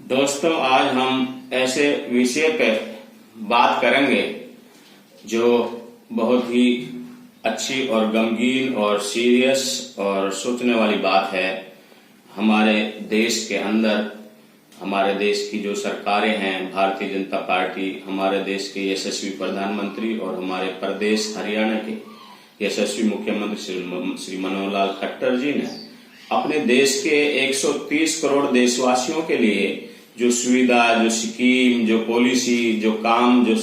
दोस्तों, आज हम ऐसे विषय पर बात करेंगे जो बहुत ही अच्छी और गमगीन और सीरियस और सोचने वाली बात है। हमारे देश के अंदर हमारे देश की जो सरकारें हैं, भारतीय जनता पार्टी, हमारे देश के यशस्वी प्रधानमंत्री और हमारे प्रदेश हरियाणा के यशस्वी मुख्यमंत्री श्री मनोहर लाल खट्टर जी ने अपने देश के 130 करोड़ देशवासियों के लिए जो सुविधा, जो स्कीम, जो पॉलिसी, जो काम, जो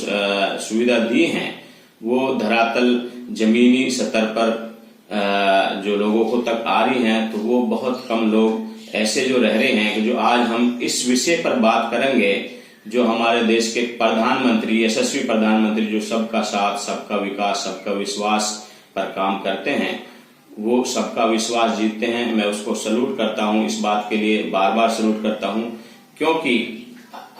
सुविधा दी हैं, वो धरातल जमीनी स्तर पर जो लोगों को तक आ रही हैं, तो वो बहुत कम लोग ऐसे जो रह रहे हैं कि जो आज हम इस विषय पर बात करेंगे। जो हमारे देश के प्रधानमंत्री, यशस्वी प्रधानमंत्री, जो सबका साथ, सबका विकास, सबका विश्वास पर काम करते हैं, वो सबका विश्वास जीतते हैं। मैं उसको सैल्यूट करता हूं, इस बात के लिए बार बार सैल्यूट करता हूं, क्योंकि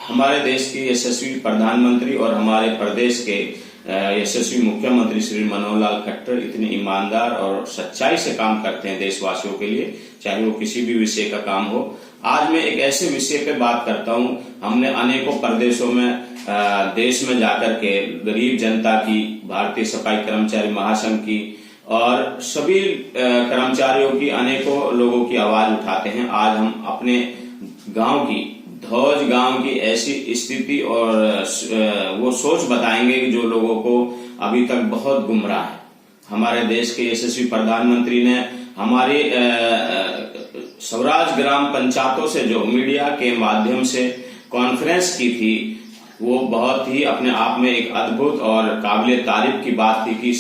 हमारे देश के यशस्वी प्रधानमंत्री और हमारे प्रदेश के यशस्वी मुख्यमंत्री श्री मनोहर लाल खट्टर इतने ईमानदार और सच्चाई से काम करते हैं देशवासियों के लिए, चाहे वो किसी भी विषय का काम हो। आज मैं एक ऐसे विषय पे बात करता हूं। हमने अनेकों प्रदेशों में, देश में जाकर के गरीब जनता की, भारतीय सफाई कर्मचारी महासंघ की और सभी कर्मचारियों की, अनेकों लोगों की आवाज उठाते हैं। आज हम अपने गांव की, धौज गांव की ऐसी स्थिति और वो सोच बताएंगे कि जो लोगों को अभी तक बहुत गुमराह है। हमारे देश के यशस्वी प्रधानमंत्री ने हमारी स्वराज ग्राम पंचायतों से जो मीडिया के माध्यम से कॉन्फ्रेंस की थी, वो बहुत ही अपने आप में एक अद्भुत और काबिले तारीफ की बात थी कि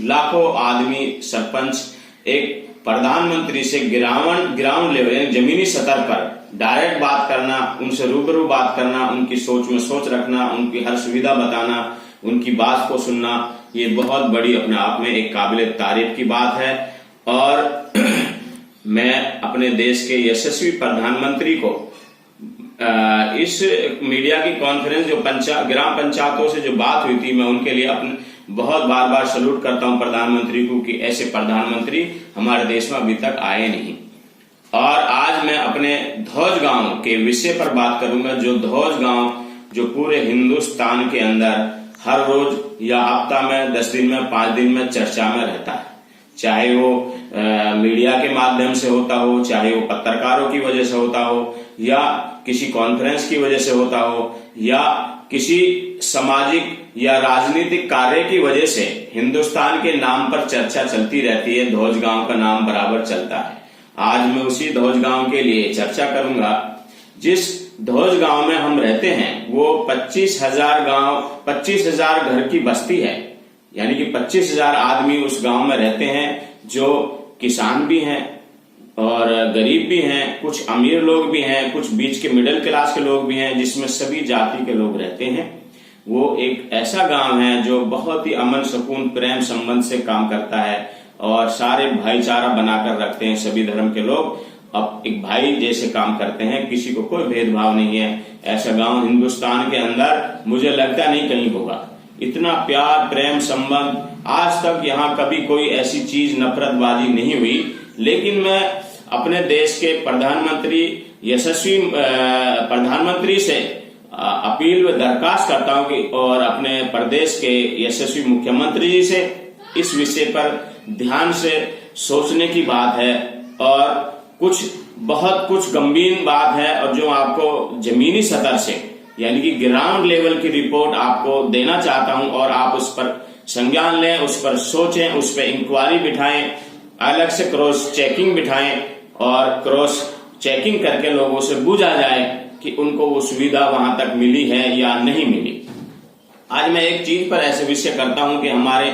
लाखों आदमी, सरपंच एक प्रधानमंत्री से ग्राउंड लेवल यानी जमीनी स्तर पर डायरेक्ट बात करना, उनसे रूबरू बात करना, उनकी सोच में सोच रखना, उनकी हर सुविधा बताना, उनकी बात को सुनना, ये बहुत बड़ी अपने आप में एक काबिले तारीफ की बात है। और मैं अपने देश के यशस्वी प्रधानमंत्री को इस मीडिया की कॉन्फ्रेंस जो ग्राम पंचायतों से जो बात हुई थी, मैं उनके लिए अपने बहुत बार बार सैल्यूट करता हूं प्रधानमंत्री को कि ऐसे प्रधानमंत्री हमारे देश में अभी तक आए नहीं। और आज मैं अपने धौज गांव के विषय पर बात करूंगा। जो धौज गांव जो पूरे हिंदुस्तान के अंदर हर रोज या हफ्ता में, 10 दिन में, 5 दिन में चर्चा में रहता है, चाहे वो मीडिया के माध्यम से होता हो, चाहे वो पत्रकारों की वजह से होता हो, या किसी कॉन्फ्रेंस की वजह से होता हो, या किसी सामाजिक या राजनीतिक कार्य की वजह से हिंदुस्तान के नाम पर चर्चा चलती रहती है। धौज गांव का नाम बराबर चलता है। आज मैं उसी धौज गांव के लिए चर्चा करूंगा। जिस धौज गांव में हम रहते हैं वो 25,000 घर की बस्ती है, यानी कि 25,000 आदमी उस गांव में रहते हैं, जो किसान भी हैं और गरीब भी हैं, कुछ अमीर लोग भी हैं, कुछ बीच के मिडिल क्लास के लोग भी हैं, जिसमें सभी जाति के लोग रहते हैं। वो एक ऐसा गांव है जो बहुत ही अमन, सुकून, प्रेम संबंध से काम करता है और सारे भाईचारा बनाकर रखते हैं। सभी धर्म के लोग अब एक भाई जैसे काम करते हैं, किसी को कोई भेदभाव नहीं है। ऐसा गांव हिंदुस्तान के अंदर मुझे लगता नहीं कहीं होगा। इतना प्यार, प्रेम, संबंध, आज तक यहाँ कभी कोई ऐसी चीज, नफरतबाजी नहीं हुई। लेकिन मैं अपने देश के प्रधानमंत्री, यशस्वी प्रधानमंत्री से अपील व दरखास्त करता हूं कि और अपने प्रदेश के यशस्वी मुख्यमंत्री जी से इस विषय पर ध्यान से सोचने की बात है। और बहुत कुछ गंभीर बात है, और जो आपको जमीनी स्तर से यानी कि ग्राउंड लेवल की रिपोर्ट आपको देना चाहता हूं, और आप उस पर संज्ञान लें, उस पर सोचें, उस पर इंक्वायरी बिठाएं, अलग से क्रॉस चेकिंग बिठाएं और क्रॉस चेकिंग करके लोगों से पूछा जाए कि उनको वो सुविधा वहां तक मिली है या नहीं मिली। आज मैं एक चीज पर ऐसे विषय करता हूं कि हमारे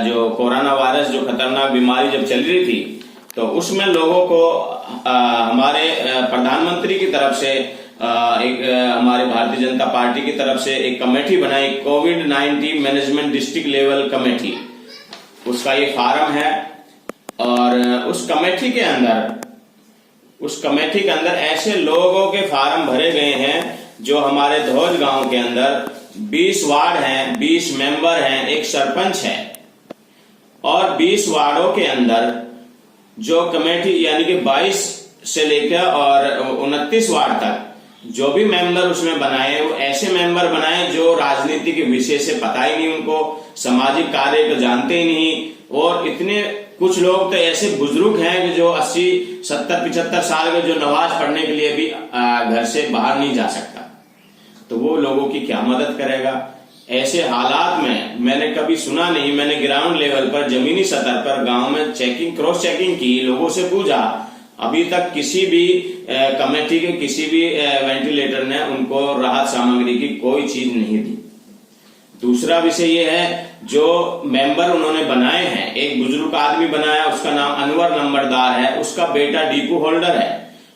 जो कोरोना वायरस, जो खतरनाक बीमारी जब चल रही थी, तो उसमें लोगों को हमारे प्रधानमंत्री की तरफ से हमारे भारतीय जनता पार्टी की तरफ से एक कमेटी बनाई, कोविड-19 मैनेजमेंट डिस्ट्रिक्ट लेवल कमेटी। उसका ये फार्म है और उस कमेटी के अंदर ऐसे लोगों के फार्म भरे गए हैं जो हमारे धौज गांव के अंदर 20 वार्ड हैं, 20 मेंबर हैं, एक सरपंच है, और 20 वार्डों के अंदर जो कमेटी यानी कि 22 से लेकर और 29 वार्ड तक जो भी मेंबर उसमें बनाए वो ऐसे मेंबर बनाए जो राजनीति के विषय से पता ही नहीं, उनको सामाजिक कार्य को जानते ही नहीं। और इतने कुछ लोग तो ऐसे बुजुर्ग हैं कि जो 80, 70, 75 साल के, जो नमाज पढ़ने के लिए भी घर से बाहर नहीं जा सकता, तो वो लोगों की क्या मदद करेगा? ऐसे हालात में मैंने कभी सुना नहीं, मैंने ग्राउंड लेवल पर, जमीनी सतह पर गांव में चेकिंग, क्रॉस चेकिंग की, लोगों से पूछा, अभी तक किसी भी कमेटी के किसी भी वेंटिलेटर ने उनको राहत सामग्री की कोई चीज नहीं दी। दूसरा विषय ये है, जो मेंबर उन्होंने बनाए हैं, एक बुजुर्ग आदमी बनाया, उसका नाम अनवर नंबरदार है, उसका बेटा डिपो होल्डर है।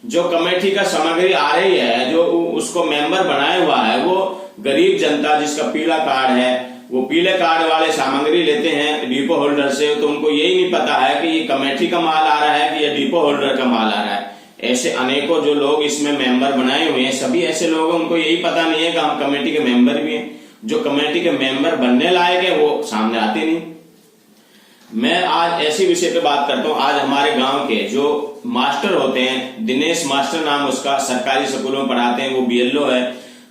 जो कमेटी का सामग्री आ रही है, जो उसको मेंबर बनाया हुआ है, वो गरीब जनता जिसका पीला कार्ड है, वो पीले कार्ड वाले सामग्री लेते हैं डिपो होल्डर से, तो उनको यही नहीं पता है कि ये कमेटी का माल आ रहा है कि ये डिपो होल्डर का माल आ रहा है। ऐसे अनेकों जो लोग इसमें मेंबर बनाए हुए हैं, सभी ऐसे लोग हैं, उनको यही पता नहीं है कि हम कमेटी के मेंबर भी हैं। जो कमेटी के मेंबर बनने लायक है वो सामने आते नहीं। मैं आज ऐसे विषय पे बात करता हूँ। आज हमारे गांव के जो मास्टर होते हैं, दिनेश मास्टर नाम उसका, सरकारी स्कूलों में पढ़ाते हैं, वो बीएलओ है,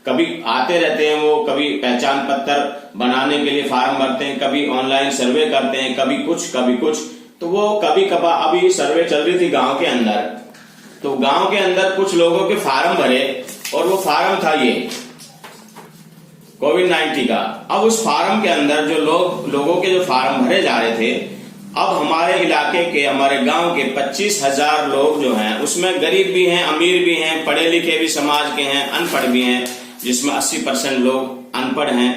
कभी आते रहते हैं वो, कभी पहचान पत्र बनाने के लिए फार्म भरते हैं, कभी ऑनलाइन सर्वे करते हैं, कभी कुछ। तो वो कभी कभार, अभी सर्वे चल रही थी गांव के अंदर, तो गांव के अंदर कुछ लोगों के फार्म भरे, और वो फार्म था ये कोविड-19 का। अब उस फार्म के अंदर जो लोगों के जो फार्म भरे जा रहे थे, अब हमारे इलाके के, हमारे गांव के 25,000 लोग जो हैं, उसमें गरीब भी हैं, अमीर भी हैं, पढ़े लिखे भी समाज के हैं, अनपढ़ भी हैं, जिसमें 80% लोग अनपढ़ हैं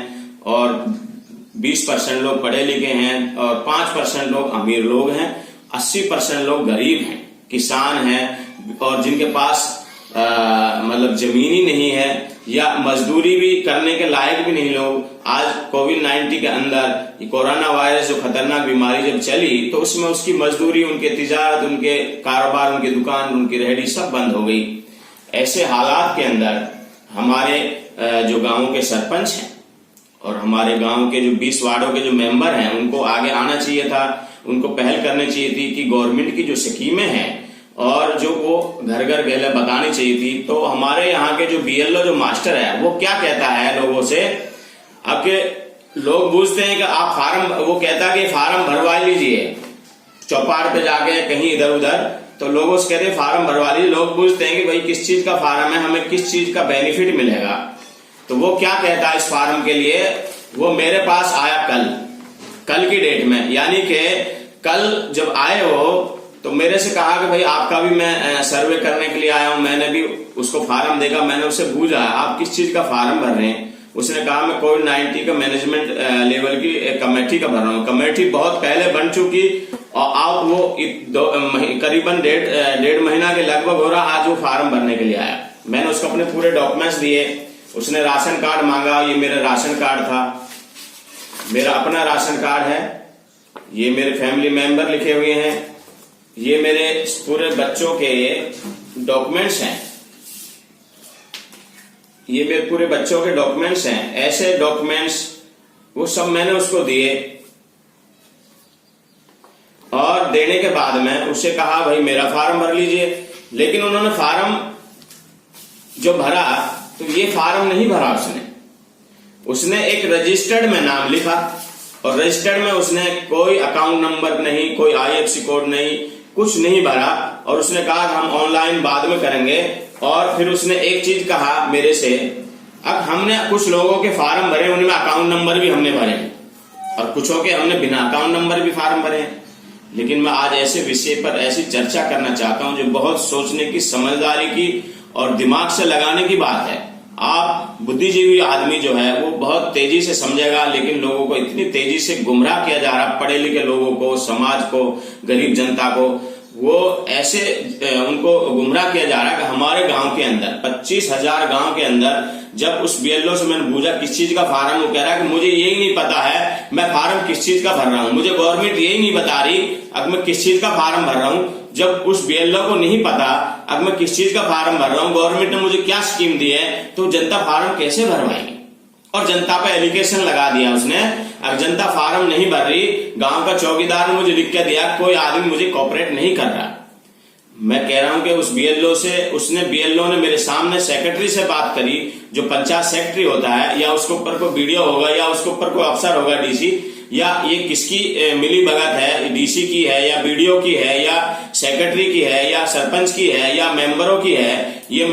और 20% लोग पढ़े लिखे हैं और 5% लोग अमीर लोग हैं, 80% लोग गरीब हैं, किसान हैं, और जिनके पास मतलब जमीन ही नहीं है या मजदूरी भी करने के लायक भी नहीं लोग। आज कोविड-19 के अंदर कोरोना वायरस जो खतरनाक बीमारी जब चली, तो उसमें उसकी मजदूरी, उनके तिजारत, उनके कारोबार, उनकी दुकान, उनकी रेहड़ी सब बंद हो गई। ऐसे हालात के अंदर हमारे जो गांवों के सरपंच हैं और हमारे गांव के जो 20 वार्डों के जो मेंबर हैं, उनको आगे आना चाहिए था, उनको पहल करनी चाहिए थी कि गवर्नमेंट की जो स्कीमें हैं और जो वो घर घर गहले बतानी चाहिए थी। तो हमारे यहाँ के जो बीएलओ जो मास्टर है, वो क्या कहता है लोगों से, अब के लोग पूछते हैं कि आप फार्म, वो कहता है कि फार्म भरवा लीजिए, चौपाट पे जाके कहीं इधर उधर, तो लोगों से कहते हैं फार्म भरवा लीजिए। लोग पूछते हैं कि भाई किस चीज का फार्म है, हमें किस चीज का बेनिफिट मिलेगा। तो वो क्या कहता है इस फार्म के लिए, वो मेरे पास आया कल की डेट में, यानी कि कल जब आए हो तो मेरे से कहा कि भाई आपका भी मैं सर्वे करने के लिए आया हूं। मैंने भी उसको फार्म देखा, मैंने उससे पूछा आप किस चीज का फार्म भर रहे हैं। उसने कहा मैं कोविड-19 का मैनेजमेंट लेवल की कमेटी का भर रहा हूँ। कमेटी बहुत पहले बन चुकी और अब वो करीबन डेढ़ महीना के लगभग हो रहा, आज वो फार्म भरने के लिए आया। मैंने उसको अपने पूरे डॉक्यूमेंट्स दिए, उसने राशन कार्ड मांगा, ये मेरा राशन कार्ड था, मेरा अपना राशन कार्ड है, ये मेरे फैमिली मेंबर लिखे हुए हैं, ये मेरे पूरे बच्चों के डॉक्यूमेंट्स हैं, ये मेरे पूरे बच्चों के डॉक्यूमेंट्स हैं। ऐसे डॉक्यूमेंट्स वो सब मैंने उसको दिए और देने के बाद में उससे कहा भाई मेरा फार्म भर लीजिए। लेकिन उन्होंने फार्म जो भरा, तो ये फार्म नहीं भरा उसने एक रजिस्टर्ड में नाम लिखा और रजिस्टर्ड में उसने कोई अकाउंट नंबर नहीं, कोई IFSC कोड नहीं, कुछ नहीं भरा। और उसने कहा हम ऑनलाइन बाद में करेंगे। और फिर उसने एक चीज कहा मेरे से, अब हमने कुछ लोगों के फार्म भरे, उनमें अकाउंट नंबर भी हमने भरे और कुछों के हमने बिना अकाउंट नंबर भी फार्म भरे। लेकिन मैं आज ऐसे विषय पर ऐसी चर्चा करना चाहता हूं जो बहुत सोचने की, समझदारी की और दिमाग से लगाने की बात है। आप बुद्धिजीवी आदमी जो है वो बहुत तेजी से समझेगा, लेकिन लोगों को इतनी तेजी से गुमराह किया जा रहा, पढ़े लिखे लोगों को, समाज को, गरीब जनता को, वो ऐसे उनको गुमराह किया जा रहा है कि हमारे गांव के अंदर 25,000 गांव के अंदर, जब उस बीएलओ से मैंने पूछा किस चीज का फार्म, वो कह रहा है कि मुझे यही नहीं पता है मैं फार्म किस चीज का भर रहा हूं, मुझे गवर्नमेंट यही नहीं बता रही अब मैं किस चीज का फार्म भर रहा हूं। जब उस बीएलओ को नहीं पता अब मैं किस चीज का फार्म भर रहा हूं, गवर्नमेंट ने मुझे क्या स्कीम दी है, तो जनता फार्म कैसे भरवाएगी। और जनता पे एलिगेशन लगा दिया उसने, अब जनता फार्म नहीं भर रही, गांव का चौकीदार ने मुझे लिख के दिया, कोई आदमी मुझे कोऑपरेट नहीं कर रहा। मैं कह रहा हूं कि उस बीएलओ से बीएलओ ने मेरे सामने सेक्रेटरी से बात करी, जो पंचायत सेक्रेटरी होता है, या उसके ऊपर कोई वीडियो होगा, या उसके ऊपर कोई अफसर होगा डीसी, या ये किसकी मिली भगत है, डीसी की है या बीडीओ की है या सेक्रेटरी की है या सरपंच की है या मेंबरों की है, ये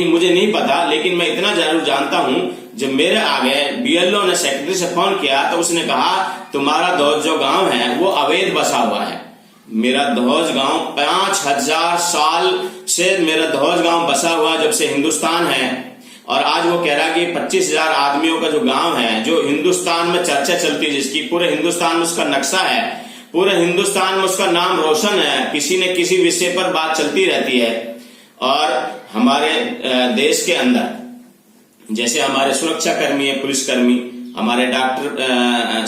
मुझे नहीं पता। लेकिन मैं इतना जरूर जानता हूं, जब मेरे आगे बीएलओ ने सेक्रेटरी से फोन किया तो उसने कहा तुम्हारा धौज जो गांव है वो अवैध बसा हुआ है। मेरा धौज गांव 5000 साल से मेरा धौज गांव बसा हुआ जब से हिंदुस्तान है, और आज वो कह रहा है कि 25,000 आदमियों का जो गांव है, जो हिंदुस्तान में चर्चा चलती है, जिसकी पूरे हिंदुस्तान में उसका नक्शा है, पूरे हिंदुस्तान में उसका नाम रोशन है, किसी न किसी विषय पर बात चलती रहती है। और हमारे देश के अंदर जैसे हमारे सुरक्षा कर्मी है, पुलिसकर्मी, हमारे डॉक्टर,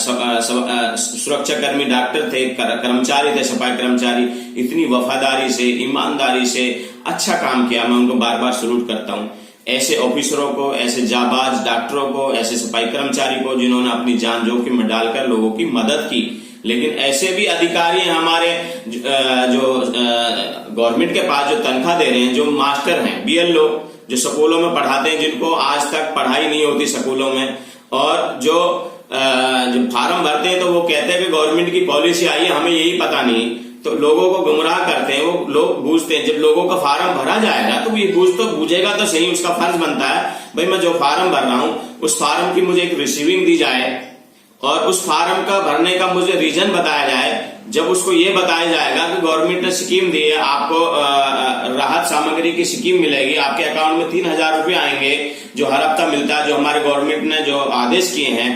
सुरक्षा कर्मी डॉक्टर थे, कर्मचारी थे, सफाई कर्मचारी, इतनी वफादारी से, ईमानदारी से अच्छा काम किया, मैं उनको बार बार सैल्यूट करता हूं। ऐसे ऑफिसरों को, ऐसे जाबाज डॉक्टरों को, ऐसे सफाई कर्मचारी को जिन्होंने अपनी जान जोखिम में डालकर लोगों की मदद की। लेकिन ऐसे भी अधिकारी हैं हमारे जो गवर्नमेंट के पास जो तनख्वाह दे रहे हैं, जो मास्टर हैं, बीएलओ, जो स्कूलों में पढ़ाते हैं, जिनको आज तक पढ़ाई नहीं होती स्कूलों में, और जो फार्म भरते हैं तो वो कहते हैं कि गवर्नमेंट की पॉलिसी आई है, हमें यही पता नहीं, तो लोगों को गुमराह करते हैं। वो लोग बूझते हैं, जब लोगों का फार्म भरा जाएगा तो ये बूझेगा तो सही, उसका फर्ज बनता है भाई मैं जो फार्म भर रहा हूं उस फार्म की मुझे एक रिसीविंग दी जाए, और उस फार्म का भरने का मुझे रीजन बताया जाए। जब उसको ये बताया जाएगा कि गवर्नमेंट ने स्कीम दी है, आपको राहत सामग्री की स्कीम मिलेगी, आपके अकाउंट में 3,000 रुपये आएंगे जो हर हफ्ता मिलता है, जो हमारे गवर्नमेंट ने जो आदेश किए हैं,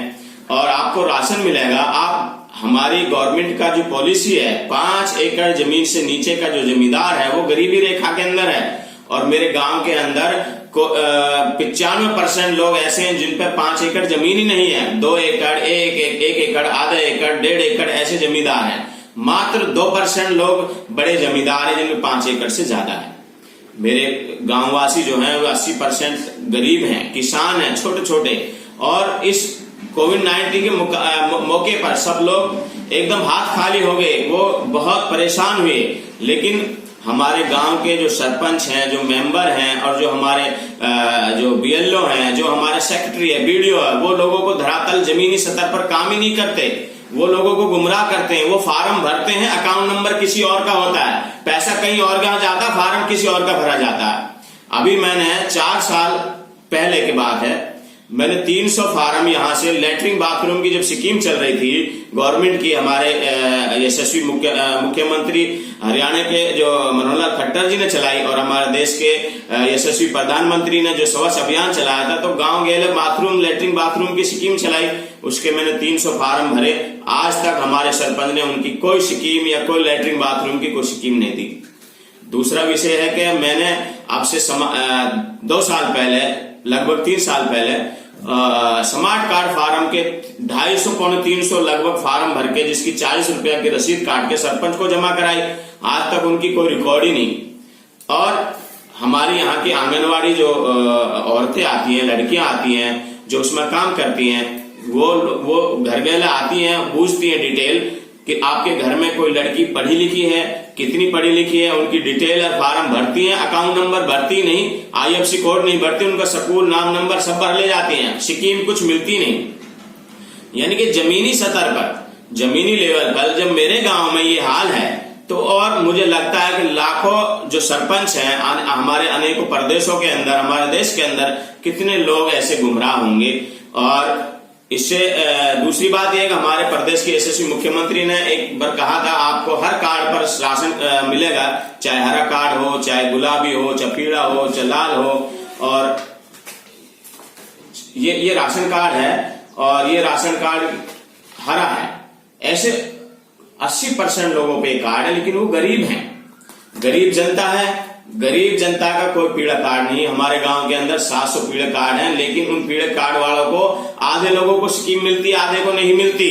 और आपको राशन मिलेगा। आप हमारी गवर्नमेंट का जो पॉलिसी है, 5 एकड़ जमीन से नीचे का जो जमींदार है वो गरीबी रेखा के अंदर है, और मेरे गांव के अंदर 95% लोग ऐसे हैं जिन पे 5 एकड़ जमीन ही नहीं है। 2 एकड़, 1 एकड़, आधा एकड़, 1.5 एकड़ ऐसे जमींदार हैं। मात्र 2% लोग बड़े जमींदार हैं जिनमें 5 एकड़ से ज्यादा है। मेरे गांववासी जो हैं वो 80% गरीब हैं, किसान हैं, छोटे छोटे। और इस कोविड-19 के मौके पर सब लोग एकदम हाथ खाली हो गए, वो बहुत परेशान हुए। लेकिन हमारे गांव के जो सरपंच हैं, जो मेंबर हैं, और जो हमारे जो बीएलओ हैं, जो हमारे सेक्रेटरी है, बीडीओ है, वो लोगों को धरातल जमीनी सतह पर काम ही नहीं करते। वो लोगों को गुमराह करते हैं। वो फार्म भरते हैं, अकाउंट नंबर किसी और का होता है, पैसा कहीं और का जाता, फार्म किसी और का भरा जाता है। अभी मैंने 4 साल पहले की बात है, मैंने 300 फार्म यहाँ से लैट्रिन बाथरूम की जब स्कीम चल रही थी गवर्नमेंट की, हमारे यशस्वी मुख्यमंत्री हरियाणा के जो मनोहर लाल खट्टर जी ने चलाई, और हमारे देश के यशस्वी प्रधानमंत्री ने जो स्वच्छ अभियान चलाया था, तो गांव गेले बाथरूम, लैट्रिन बाथरूम की स्कीम चलाई, उसके मैंने 300 फार्म भरे। आज तक हमारे सरपंच ने उनकी कोई स्कीम या कोई लैट्रिन बाथरूम की कोई स्कीम नहीं दी। दूसरा विषय है कि मैंने आपसे 2 साल पहले, लगभग 3 साल पहले, स्मार्ट कार्ड फार्म के 250 पौने 300 लगभग फार्म भर के, जिसकी 40 रुपया की रसीद काट के सरपंच को जमा कराई। आज तक उनकी कोई रिकॉर्ड ही नहीं। और हमारी यहाँ की आंगनवाड़ी जो औरतें आती हैं, लड़कियां आती हैं जो उसमें काम करती हैं, वो घर गैला आती हैं, पूछती हैं डिटेल कि आपके घर में कोई लड़की पढ़ी लिखी है, कितनी पढ़ी लिखी है, उनकी डिटेल और फार्म भरती हैं। अकाउंट नंबर भरती नहीं, आईएफएससी कोड नहीं भरती, उनका स्कूल नाम नंबर सब भर ले जाती हैं, स्कीम कुछ मिलती नहीं। यानी कि जमीनी सतह पर, जमीनी लेवल पर जब मेरे गांव में ये हाल है, तो और मुझे लगता है कि लाखों जो सरपंच हैं हमारे अनेकों प्रदेशों के अंदर, हमारे देश के अंदर कितने लोग ऐसे गुमराह होंगे। और इससे दूसरी बात यह कि हमारे प्रदेश के यशस्वी मुख्यमंत्री ने एक बार कहा था, आपको हर कार्ड पर राशन मिलेगा, चाहे हरा कार्ड हो, चाहे गुलाबी हो, चाहे पीला हो, चाहे लाल हो। और ये राशन कार्ड है, और ये राशन कार्ड हरा है। ऐसे 80% लोगों पे कार्ड है, लेकिन वो गरीब हैं, गरीब जनता है। गरीब जनता का कोई पीला कार्ड नहीं। हमारे गांव के अंदर 700 पीले कार्ड हैं, लेकिन उन पीले कार्ड वालों को, आधे लोगों को स्कीम मिलती है, आधे को नहीं मिलती।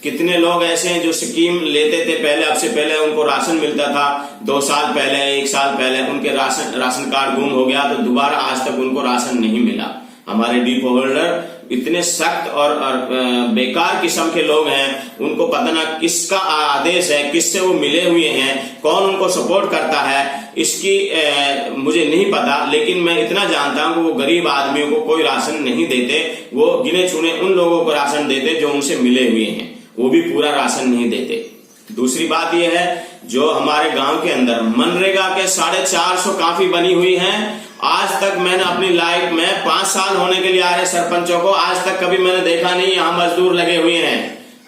कितने लोग ऐसे हैं जो स्कीम लेते थे पहले, अब से पहले उनको राशन मिलता था, 2 साल पहले, 1 साल पहले उनके राशन कार्ड गुम हो गया, तो दोबारा आज तक उनको राशन नहीं मिला। हमारे डिपो होल्डर इतने सख्त और बेकार किस्म के लोग हैं, उनको पता ना किसका आदेश है, किससे वो मिले हुए हैं, कौन उनको सपोर्ट करता है, इसकी मुझे नहीं पता। लेकिन मैं इतना जानता हूं कि वो गरीब आदमियों को कोई राशन नहीं देते, वो गिने चुने उन लोगों को राशन देते जो उनसे मिले हुए हैं, वो भी पूरा राशन नहीं देते। दूसरी बात यह है, जो हमारे गांव के अंदर मनरेगा के 450 काफी बनी हुई हैं। आज तक मैंने अपनी लाइफ में 5 साल होने के लिए आ रहे सरपंचों को आज तक कभी मैंने देखा नहीं यहाँ मजदूर लगे हुए हैं।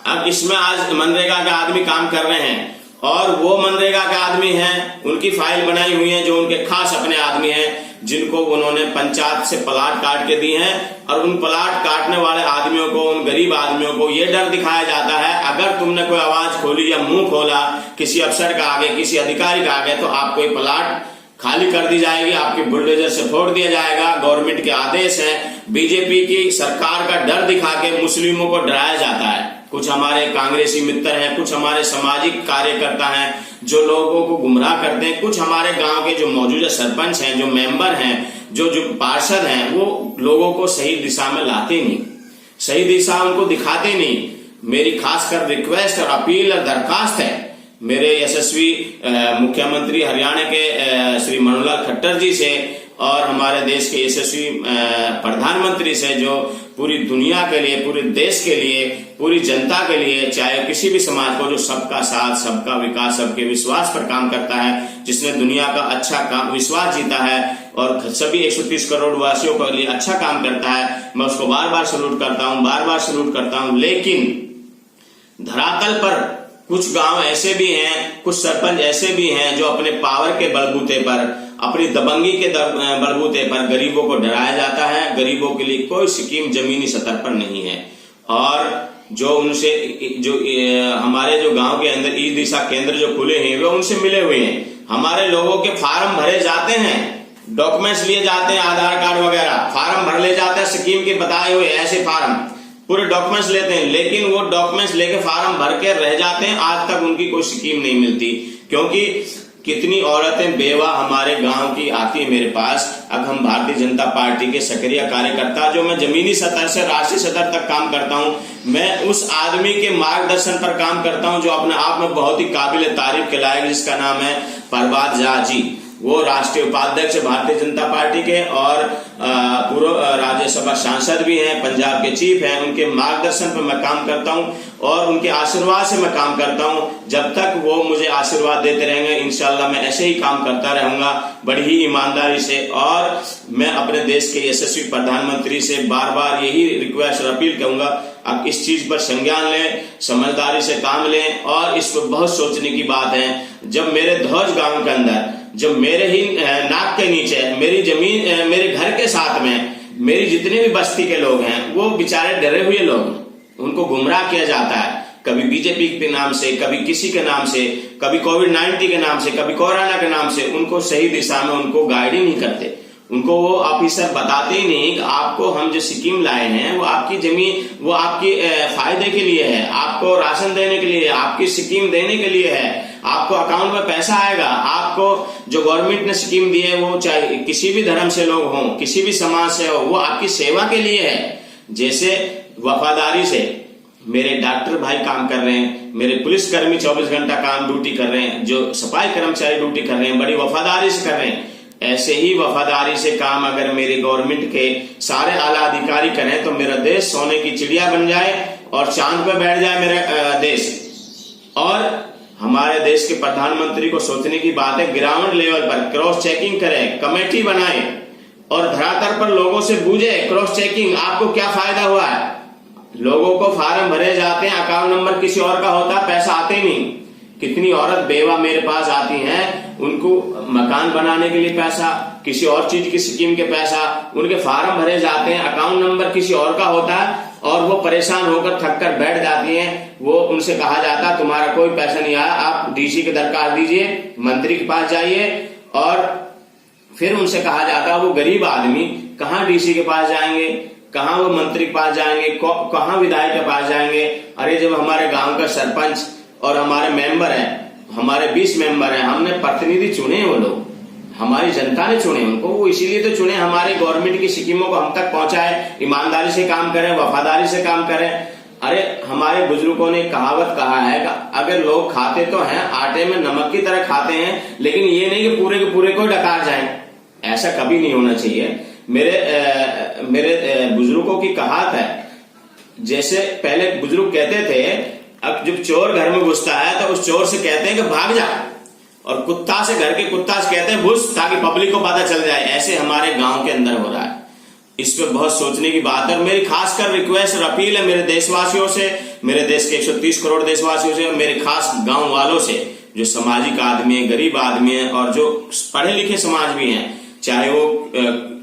अब इसमें आज मनरेगा के आदमी काम कर रहे हैं और वो मनरेगा के आदमी हैं, उनकी फाइल बनाई हुई है जो उनके खास अपने आदमी हैं, जिनको उन्होंने पंचायत से प्लाट काट के दिए हैं। और उन प्लाट काटने वाले आदमियों को, उन गरीब आदमियों को ये डर दिखाया जाता है, अगर तुमने कोई आवाज खोली या मुंह खोला किसी अफसर का आगे, किसी अधिकारी का आगे, तो आपको ये प्लाट खाली कर दी जाएगी, आपके बुलडोजर से फोड़ दिया जाएगा। गवर्नमेंट के आदेश है। बीजेपी की सरकार का डर दिखा के मुस्लिमों को डराया जाता है। कुछ हमारे कांग्रेसी मित्र हैं, कुछ हमारे सामाजिक कार्यकर्ता हैं जो लोगों को गुमराह करते हैं, कुछ हमारे गांव के जो मौजूदा सरपंच हैं, जो मेंबर हैं, जो पार्षद हैं, वो लोगों को सही दिशा में लाते नहीं, सही दिशा उनको दिखाते नहीं। मेरी खासकर रिक्वेस्ट और अपील और दरखास्त है मेरे यशस्वी मुख्यमंत्री हरियाणा के श्री मनोहर लाल खट्टर जी से और हमारे देश के यशस्वी प्रधानमंत्री से, जो पूरी दुनिया के लिए, पूरे देश के लिए, पूरी जनता के लिए, चाहे किसी भी समाज को, जो सबका साथ, सबका विकास, सबके विश्वास पर काम करता है, जिसने दुनिया का अच्छा काम विश्वास जीता है और सभी 130 करोड़ वासियों के लिए अच्छा काम करता है, मैं उसको बार बार सैल्यूट करता हूं, बार बार सैल्यूट करता हूं। लेकिन धरातल पर कुछ गांव ऐसे भी हैं, कुछ सरपंच ऐसे भी हैं जो अपने पावर के बलबूते पर, अपनी दबंगी के बलबूते पर गरीबों को डराया जाता है। गरीबों के लिए कोई स्कीम जमीनी सतह पर नहीं है। और जो उनसे जो हमारे जो गांव के अंदर ई दिशा केंद्र जो खुले हैं, वे उनसे मिले हुए हैं। हमारे लोगों के फार्म भरे जाते हैं, डॉक्यूमेंट्स लिए जाते हैं, आधार कार्ड वगैरह फार्म भर ले जाते हैं, स्कीम के बताए हुए ऐसे फार्म पूरे डॉक्यूमेंट्स लेते हैं, लेकिन वो डॉक्यूमेंट्स लेके फार्म भर के रह जाते हैं। आज तक उनकी कोई स्कीम नहीं मिलती, क्योंकि कितनी औरतें बेवा हमारे गांव की आती है मेरे पास। अब हम भारतीय जनता पार्टी के सक्रिय कार्यकर्ता, जो मैं जमीनी सतह से राष्ट्रीय सतह तक काम करता हूं, मैं उस आदमी के मार्गदर्शन पर काम करता हूं जो अपने आप में बहुत ही काबिल तारीफ के लायक, जिसका नाम है परवाज झा जी। वो राष्ट्रीय उपाध्यक्ष भारतीय जनता पार्टी के और पूर्व राज्यसभा सांसद भी हैं, पंजाब के चीफ हैं। उनके मार्गदर्शन पर मैं काम करता हूं और उनके आशीर्वाद से मैं काम करता हूं। जब तक वो मुझे आशीर्वाद देते रहेंगे, इंशाल्लाह मैं ऐसे ही काम करता रहूंगा, बड़ी ही ईमानदारी से। और मैं अपने देश के यशस्वी प्रधानमंत्री से बार बार यही रिक्वेस्ट और अपील करूंगा, आप इस चीज पर संज्ञान लें, समझदारी से काम लें। और इस पर बहुत सोचने की बात है। जब मेरे ध्वज गांव के अंदर, जब मेरे ही नाक के नीचे, मेरी जमीन, मेरे घर के साथ में मेरी जितने भी बस्ती के लोग हैं, वो बेचारे डरे हुए लोग, उनको गुमराह किया जाता है, कभी बीजेपी के नाम से, कभी किसी के नाम से, कभी कोविड-19 के नाम से, कभी कोरोना के नाम से। उनको सही दिशा में उनको गाइड ही नहीं करते। उनको वो ऑफिसर बताते ही नहीं कि आपको हम जो स्कीम लाए हैं वो आपकी जमीन, वो आपकी फायदे के लिए है, आपको राशन देने के लिए, आपकी स्कीम देने के लिए है, आपको अकाउंट में पैसा आएगा। आपको जो गवर्नमेंट ने स्कीम दी है, वो चाहे किसी भी धर्म से लोग हों, किसी भी समाज से हो, वो आपकी सेवा के लिए है। जैसे वफादारी से मेरे डॉक्टर भाई काम कर रहे हैं, मेरे पुलिसकर्मी 24 घंटा काम ड्यूटी कर रहे हैं, जो सफाई कर्मचारी ड्यूटी कर रहे हैं, बड़ी वफादारी से कर रहे हैं। ऐसे ही वफादारी से काम अगर मेरे गवर्नमेंट के सारे आला अधिकारी करें तो मेरा देश सोने की चिड़िया बन जाए और चांद पे बैठ जाए मेरा देश। और हमारे देश के प्रधानमंत्री को सोचने की बात है, ग्राउंड लेवल पर क्रॉस चेकिंग करें, कमेटी बनाए और धरातल पर लोगों से पूछे क्रॉस चेकिंग आपको क्या फायदा हुआ है। लोगों को फार्म भरे जाते हैं, अकाउंट नंबर किसी और का होता है, पैसा आते ही नहीं। कितनी औरत बेवा मेरे पास आती हैं, उनको मकान बनाने के लिए पैसा, किसी और चीज की स्कीम के पैसा, उनके फार्म भरे जाते हैं, अकाउंट नंबर किसी और का होता है और वो परेशान होकर थक कर बैठ जाती हैं। वो उनसे कहा जाता तुम्हारा कोई पैसा नहीं आया, आप डीसी की दरखास्त दीजिए, मंत्री के पास जाइए। और फिर उनसे कहा जाता वो गरीब आदमी कहाँ डीसी के पास जाएंगे, कहाँ वो मंत्री के पास जाएंगे, कहाँ विधायक के पास जाएंगे। अरे जब हमारे गांव का सरपंच और हमारे मेंबर हैं, हमारे 20 मेंबर हैं, हमने प्रतिनिधि चुने हैं, वो लोग हमारी जनता ने चुने उनको, वो इसीलिए तो चुने हमारे गवर्नमेंट की स्कीमों को हम तक पहुंचाए, ईमानदारी से काम करें, वफादारी से काम करें। अरे हमारे बुजुर्गों ने कहावत कहा है कि अगर लोग खाते तो हैं आटे में नमक की तरह खाते हैं, लेकिन ये नहीं कि पूरे के पूरे को डकार जाए, ऐसा कभी नहीं होना चाहिए। मेरे बुजुर्गों की कहावत है, जैसे पहले बुजुर्ग कहते थे अब जब चोर घर में घुसता है तो उस चोर से कहते हैं कि भाग जा, और कुत्ता से घर के कुत्ता से कहते हैं घुस, ताकि पब्लिक को पता चल जाए। ऐसे हमारे गांव के अंदर हो रहा है। इस पे बहुत सोचने की बात है। और मेरी खासकर रिक्वेस्ट और अपील है मेरे देशवासियों से, मेरे देश के 130 करोड़ देशवासियों से, मेरे खास गांव वालों से, जो सामाजिक आदमी है, गरीब आदमी है और जो पढ़े लिखे समाज भी हैं, चाहे वो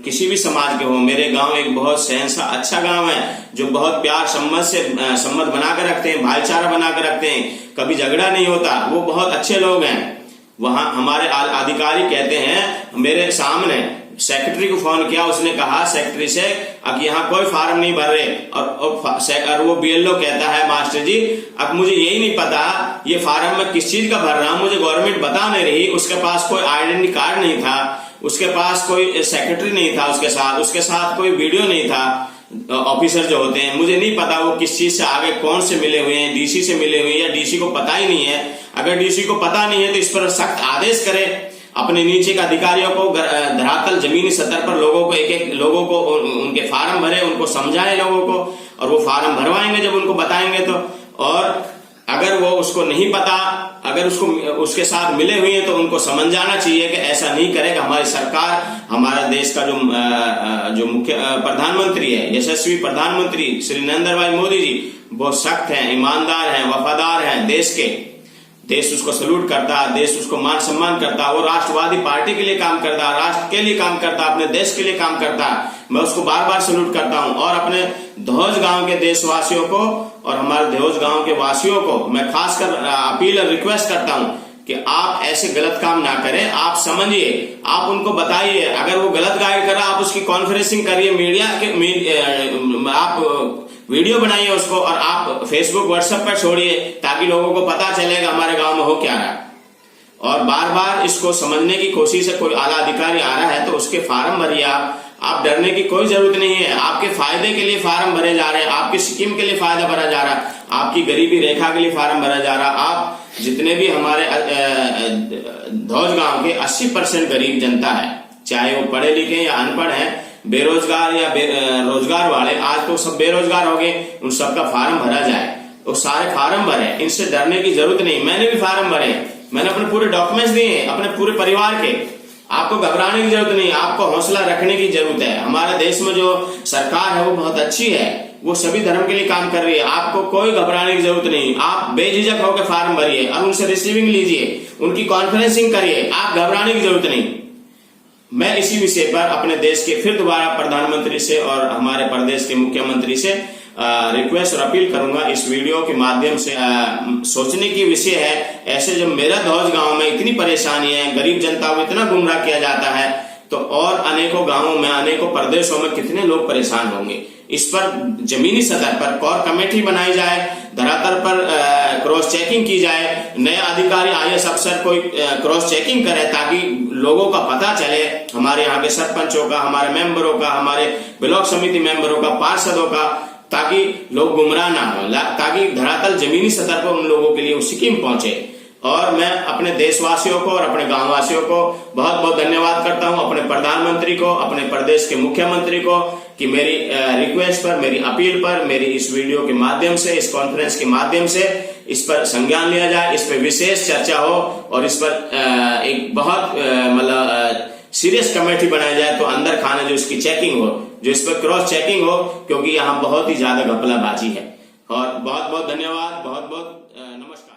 किसी भी समाज के हो। मेरे गांव एक बहुत सहनशील अच्छा गांव है, जो बहुत प्यार सम्मत बनाकर रखते हैं, भाईचारा बनाकर रखते हैं, कभी झगड़ा नहीं होता, वो बहुत अच्छे लोग हैं। वहां हमारे अधिकारी कहते हैं, मेरे सामने सेक्रेटरी को फोन किया, उसने कहा सेक्रेटरी से अब यहाँ कोई फार्म नहीं भर रहे, और वो बीएलओ कहता है मास्टर जी अब मुझे यही नहीं पता ये फार्म मैं किस चीज का भर रहा हूँ, मुझे गवर्नमेंट बता नहीं रही। उसके पास कोई आइडेंटिटी कार्ड नहीं था, उसके पास कोई सेक्रेटरी नहीं था, उसके साथ कोई वीडियो नहीं था। ऑफिसर जो होते हैं, मुझे नहीं पता वो किस चीज से आगे कौन से मिले हुए हैं, डीसी से मिले हुए हैं या डीसी को पता ही नहीं है। अगर डीसी को पता नहीं है तो इस पर सख्त आदेश करे, अपने नीचे के अधिकारियों को धरातल जमीनी सतह पर लोगों को एक लोगों को उनके फार्म भरे, उनको समझाए लोगों को, और वो फार्म भरवाएंगे जब उनको बताएंगे तो। और अगर वो उसको नहीं पता, अगर उसके साथ मिले हुए हैं तो उनको समझ जाना चाहिए कि ऐसा नहीं करेगा। हमारी सरकार, हमारा देश का जो मुख्य प्रधानमंत्री है, यशस्वी प्रधानमंत्री श्री नरेंद्र भाई मोदी जी, बहुत सख्त हैं, ईमानदार हैं, वफादार हैं देश उसको सल्यूट करता है, देश उसको मान सम्मान करता है। वो राष्ट्रवादी पार्टी के लिए काम करता है, राष्ट्र के लिए काम करता है, अपने देश के लिए काम करता है। मैं उसको बार बार सल्यूट करता हूं। और अपने धौज गांव के देशवासियों को और हमारे धौज गांव के वासियों को मैं खासकर अपील और रिक्वेस्ट करता हूं कि आप ऐसे गलत काम ना करें। आप समझिए, आप उनको बताइए, अगर वो गलत गाइड कर रहा है आप उसकी कॉन्फ्रेंसिंग करिए, आप वीडियो बनाइए उसको, और आप फेसबुक व्हाट्सएप पर छोड़िए, ताकि लोगों को पता चलेगा हमारे गांव में हो क्या रहा है। और बार बार इसको समझने की कोशिश है, कोई आला अधिकारी आ रहा है तो उसके फार्म भरिए। आप डरने की कोई जरूरत नहीं है, आपके फायदे के लिए फार्म भरे जा रहे हैं, आपकी स्कीम के लिए फायदा भरा जा रहा है, आपकी गरीबी रेखा के लिए फार्म भरा जा रहा है। आप जितने भी हमारे धौज गांव के 80% गरीब जनता है, चाहे वो पढ़े लिखे या अनपढ़ है, बेरोजगार या रोजगार वाले, आज तो सब बेरोजगार हो गए, उन सबका फार्म भरा जाए। वो सारे फार्म भरे, इनसे डरने की जरूरत नहीं। मैंने भी फार्म भरे, मैंने अपने पूरे डॉक्यूमेंट्स दिए अपने पूरे परिवार के। आपको घबराने की जरूरत नहीं, आपको हौसला रखने की जरूरत है। हमारे देश में जो सरकार है वो बहुत अच्छी है, वो सभी धर्म के लिए काम कर रही है। आपको कोई घबराने की जरूरत नहीं, आप बेझिझक होकर फार्म भरिए और उनसे रिसीविंग लीजिए, उनकी कॉन्फ्रेंसिंग करिए, आप घबराने की जरूरत नहीं। मैं इसी विषय पर अपने देश के फिर दोबारा प्रधानमंत्री से और हमारे प्रदेश के मुख्यमंत्री से रिक्वेस्ट और अपील करूंगा इस वीडियो के माध्यम से। सोचने की विषय है, ऐसे जब मेरा धौज गांव में इतनी परेशानी है, गरीब जनता को इतना गुमराह किया जाता है, तो और अनेकों गांवों में, अनेकों प्रदेशों में कितने लोग परेशान होंगे। इस पर जमीनी सतह पर कोर कमेटी बनाई जाए, धरातल पर क्रॉस चेकिंग की जाए, नया अधिकारी आईएएस अफसर कोई क्रॉस चेकिंग करे, ताकि लोगों का पता चले, हमारे यहाँ के सरपंचों का, हमारे मेंबरों का, हमारे ब्लॉक समिति मेंबरों का, पार्षदों का, ताकि लोग गुमराह ना हो, ताकि धरातल जमीनी सतह पर उन लोगों के लिए वो स्कीम पहुंचे। और मैं अपने देशवासियों को और अपने गांव वासियों को बहुत बहुत धन्यवाद करता हूं, अपने प्रधानमंत्री को, अपने प्रदेश के मुख्यमंत्री को, कि मेरी रिक्वेस्ट पर, मेरी अपील पर, मेरी इस वीडियो के माध्यम से, इस कॉन्फ्रेंस के माध्यम से इस पर संज्ञान लिया जाए, इस पर विशेष चर्चा हो और इस पर एक बहुत मतलब सीरियस कमेटी बनाई जाए, तो अंदर खाने जो इसकी चेकिंग हो, जो इस पर क्रॉस चेकिंग हो, क्योंकि यहाँ बहुत ही ज्यादा घपलाबाजी है। और बहुत बहुत धन्यवाद, बहुत बहुत नमस्कार।